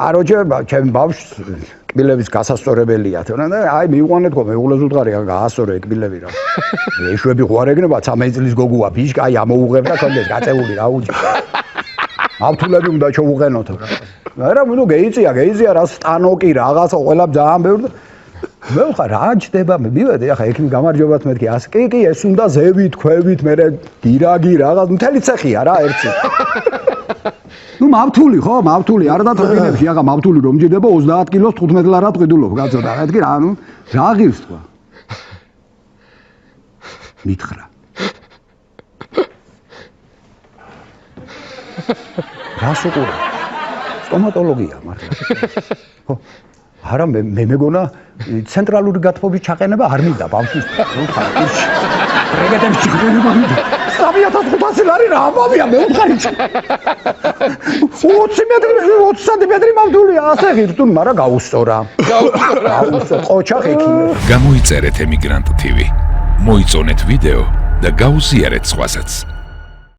აროჯე ჩემ ბავშვს კბილების გასასწორებელია თორემ და აი მივყვანეთ ხო მეუღლეს უთხარი გაასწორე კბილები რა ეშვები ხوارეგნება 13 წლის გოგოა ბიჭკი აი ამოუღებდა კონდეს გაწეული რა უჯი ავთულები უნდა ჩოუყენოთ რა ნუ გეიწია რა სტანოკი რაღაცა ყველა ძალიან ბევრი მე ხა რა ჯდება მივედი ახლა ექიმი გამარჯობათ მეთქი ასე კი ეს უნდა ზევით ქვევით მე გირაგი რაღაც მთელი ცეხია რა ერთი ნუ მავთული ხო მავთული არ დათრობინებში ახლა მავთული რომ ჯდება 30 კილოს 15 ლარად ყიდულობ კაცო და მეთქი რა ნუ რა ღირს თქვა მითხრა რას უყურე სტომატოლოგია მართლა ხო არა მე მეგონა ცენტრალური გათბობის ჩაყენება არ მინდა ბავშვის ნუ ხარ რეგეთებს ჩიგდება 3500 ლარი რა ამბავია მე უთხარი 20 სანტიმეტრი მავთულია ასე ღირტუნ მაგრამ გაუსწორა ყოჩახ ექიმი გამოიწერეთ ემიგრანტ TV მოიწონეთ ვიდეო და გაუზიარეთ სხვასაც